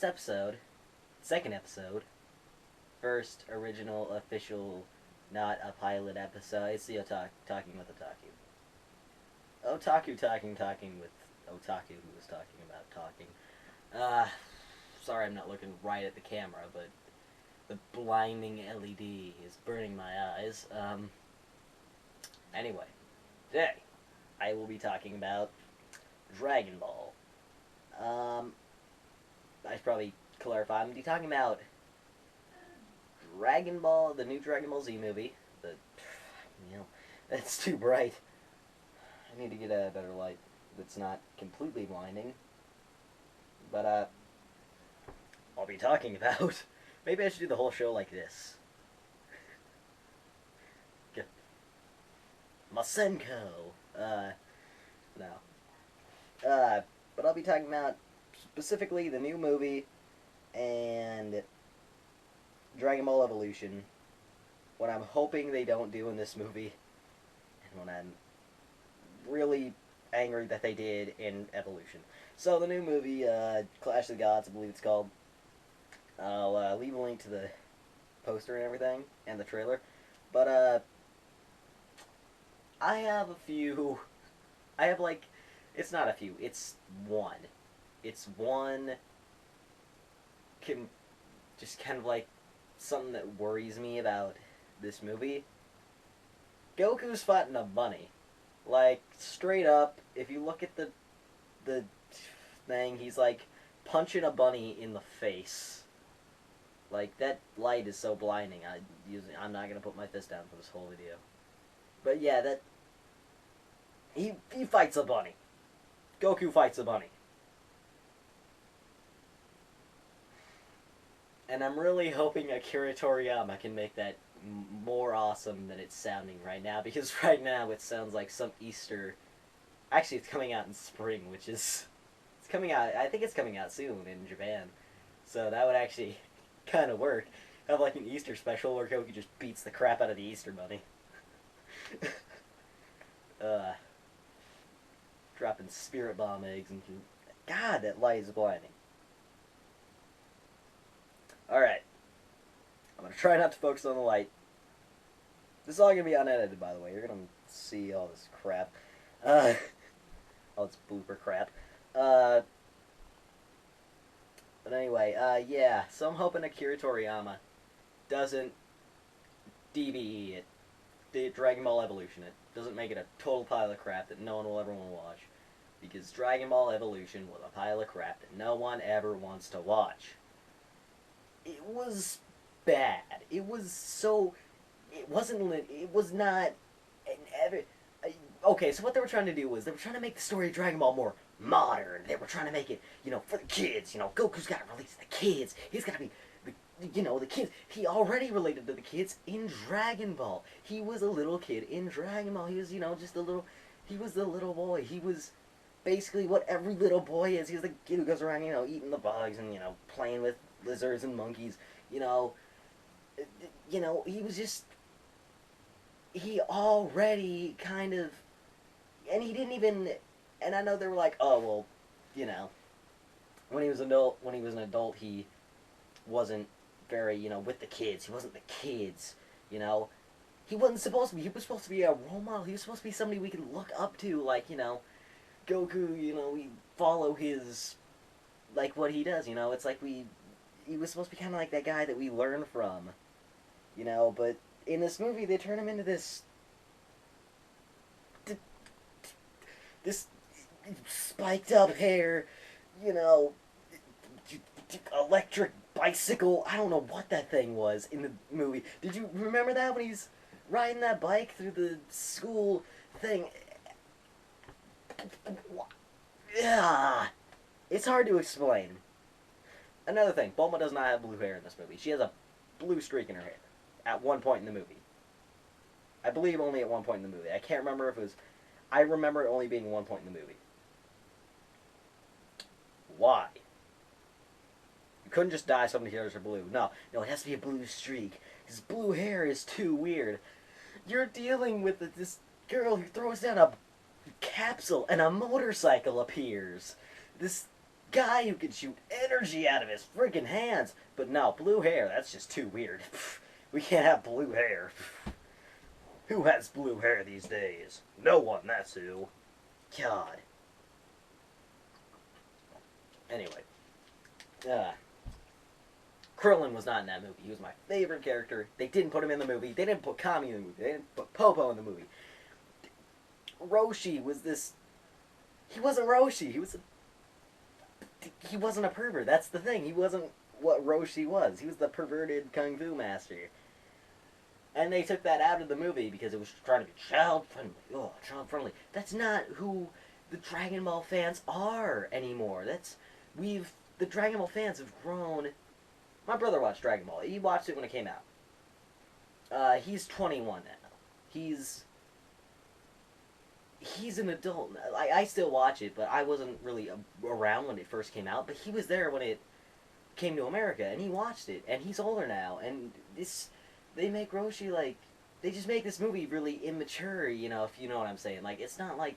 episode, second episode, first original official, not a pilot episode. It's the Talking with Otaku. Otaku talking with Otaku who was talking about talking. Sorry I'm not looking right at the camera, but the blinding LED is burning my eyes. Anyway, today I will be talking about Dragon Ball. I should probably clarify. I'm going to be talking about Dragon Ball, the new Dragon Ball Z movie. That's too bright. I need to get a better light that's not completely blinding. But, I'll be talking about... Maybe I should do the whole show like this. Masenko. No. But I'll be talking about specifically the new movie and Dragon Ball Evolution. What I'm hoping they don't do in this movie, and what I'm really angry that they did in Evolution. So the new movie, Clash of the Gods, I believe it's called. I'll leave a link to the poster and everything, and the trailer. But, I have it's not a few, it's one. It's one, just kind of like, something that worries me about this movie. Goku's fighting a bunny. Like, straight up, if you look at the thing, he's like, punching a bunny in the face. Like, that light is so blinding, I'm not gonna put my fist down for this whole video. But yeah, he fights a bunny. Goku fights a bunny. And I'm really hoping Akira Toriyama can make that more awesome than it's sounding right now, because right now it sounds like some Easter... Actually, it's coming out in spring, which is... It's coming out... I think it's coming out soon in Japan. So that would actually kind of work. Have like an Easter special where Goku just beats the crap out of the Easter bunny. Dropping spirit bomb eggs and... God, that light is blinding. Alright. I'm going to try not to focus on the light. This is all going to be unedited, by the way. You're going to see all this crap. All this blooper crap. But anyway, yeah. So I'm hoping Akira Toriyama doesn't DBE it. The Dragon Ball Evolution it. Doesn't make it a total pile of crap that no one will ever want to watch. Because Dragon Ball Evolution was a pile of crap that no one ever wants to watch. It was bad. It was so... It was not... Okay, so what they were trying to do was, they were trying to make the story of Dragon Ball more modern. They were trying to make it, for the kids. Goku's got to release the kids. He's got to be, the kids. He already related to the kids in Dragon Ball. He was a little kid in Dragon Ball. He was, just a little... He was the little boy. He was basically what every little boy is. He's the kid who goes around, eating the bugs and, playing with lizards and monkeys. He was just... He already kind of... And he didn't even... And I know they were like, oh, well, when he was an adult, he wasn't very, with the kids. He wasn't the kids, He wasn't supposed to be. He was supposed to be a role model. He was supposed to be somebody we could look up to, like, Goku, we follow his, like, what he does, It's like he was supposed to be kind of like that guy that we learn from, but in this movie, they turn him into this spiked up hair, electric bicycle. I don't know what that thing was in the movie. Did you remember that when he's riding that bike through the school thing? Yeah, it's hard to explain. Another thing, Bulma does not have blue hair in this movie. She has a blue streak in her hair at one point in the movie. I believe only at one point in the movie. I can't remember if it was... I remember it only being one point in the movie. Why? You couldn't just dye somebody's hairs are blue. No, it has to be a blue streak. His blue hair is too weird. You're dealing with this girl who throws down a capsule and a motorcycle appears. guy who can shoot energy out of his freaking hands. But no, blue hair, that's just too weird. We can't have blue hair. Who has blue hair these days? No one, that's who. God. Anyway. Krillin was not in that movie. He was my favorite character. They didn't put him in the movie. They didn't put Kami in the movie. They didn't put Popo in the movie. Roshi was this... He wasn't Roshi. He wasn't a pervert. That's the thing. He wasn't what Roshi was. He was the perverted kung fu master. And they took that out of the movie because it was trying to be child-friendly. Oh, child-friendly. That's not who the Dragon Ball fans are anymore. The Dragon Ball fans have grown... My brother watched Dragon Ball. He watched it when it came out. He's 21 now. He's an adult. I still watch it, but I wasn't really around when it first came out. But he was there when it came to America, and he watched it. And he's older now. And they make Roshi, like... They just make this movie really immature, you know, if you know what I'm saying. Like, it's not like...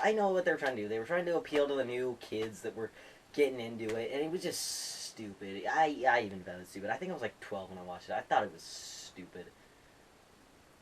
I know what they're trying to do. They were trying to appeal to the new kids that were... getting into it, and it was just stupid. I even found it stupid. I think I was like 12 when I watched it. I thought it was stupid.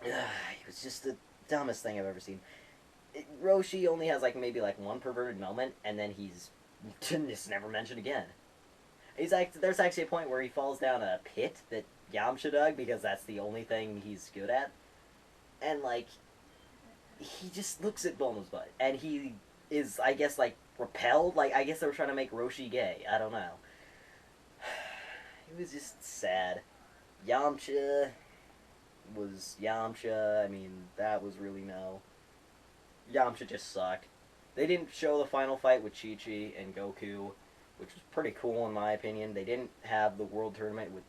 It was just the dumbest thing I've ever seen. Roshi only has like maybe like one perverted moment, and then he's just never mentioned again. There's actually a point where he falls down a pit that Yamcha dug because that's the only thing he's good at, and like he just looks at Bulma's butt, and he is, I guess, like repelled. Like, I guess they were trying to make Roshi gay. I don't know. It was just sad. Yamcha was Yamcha. I mean, that was really no. Yamcha just sucked. They didn't show the final fight with Chi-Chi and Goku, which was pretty cool in my opinion. They didn't have the world tournament with...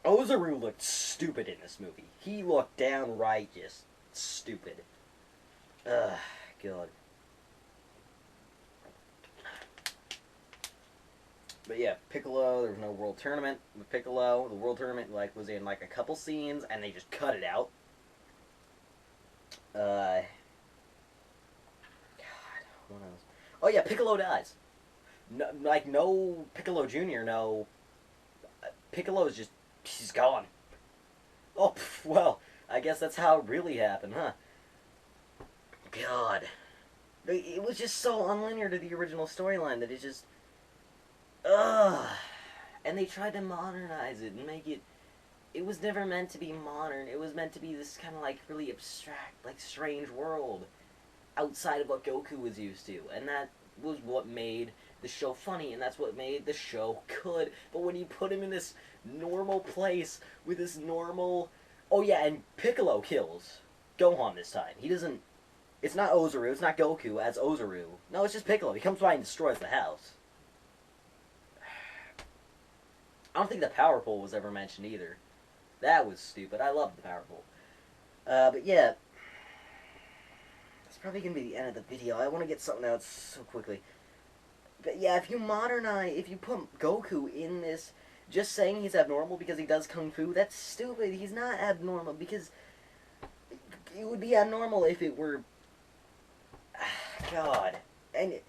Ozaru looked stupid in this movie. He looked downright just stupid. Ugh, God. But yeah, Piccolo, there was no world tournament with Piccolo. The world tournament like was in like a couple scenes, and they just cut it out. God, what else? Oh yeah, Piccolo dies. No, like no Piccolo Jr. No, Piccolo's just he's gone. Oh well, I guess that's how it really happened, huh? God, it was just so unlinear to the original storyline that it just. Ugh. And they tried to modernize it and make it... It was never meant to be modern. It was meant to be this kind of, like, really abstract, like, strange world outside of what Goku was used to. And that was what made the show funny, and that's what made the show good. But when you put him in this normal place with this normal... Oh, yeah, and Piccolo kills Gohan this time. He doesn't... It's not Ozaru. It's not Goku as Ozaru. No, it's just Piccolo. He comes by and destroys the house. I don't think the power pole was ever mentioned either. That was stupid. I loved the power pole. But yeah. That's probably going to be the end of the video. I want to get something out so quickly. But yeah, if you put Goku in this, just saying he's abnormal because he does Kung Fu, that's stupid. He's not abnormal because it would be abnormal if it were... God. And...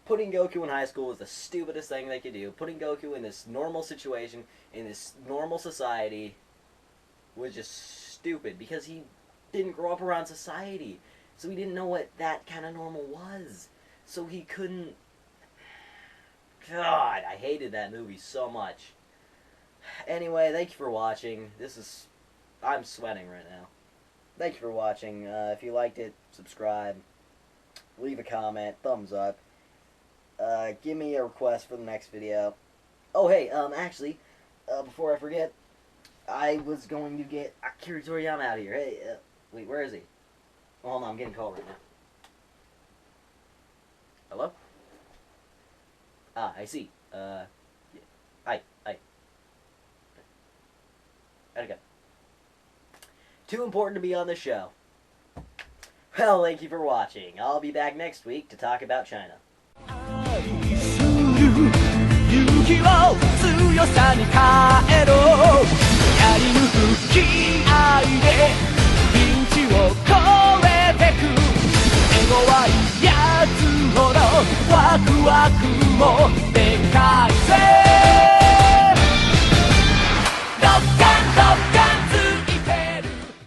Putting Goku in high school was the stupidest thing they could do. Putting Goku in this normal situation, in this normal society, was just stupid. Because he didn't grow up around society. So he didn't know what that kind of normal was. So he couldn't... God, I hated that movie so much. Anyway, thank you for watching. I'm sweating right now. Thank you for watching. If you liked it, subscribe. Leave a comment. Thumbs up. Give me a request for the next video. Oh, hey, actually, before I forget, I was going to get Akira Toriyama out of here. Hey, wait, where is he? Oh, hold on, I'm getting called right now. Hello? Ah, I see. Yeah. Hi. How'd it go? Too important to be on the show. Well, thank you for watching. I'll be back next week to talk about China. 勇気を強さに変えろやり抜く気合いでピンチを越えてく手強いやつワクワクもでかいぜ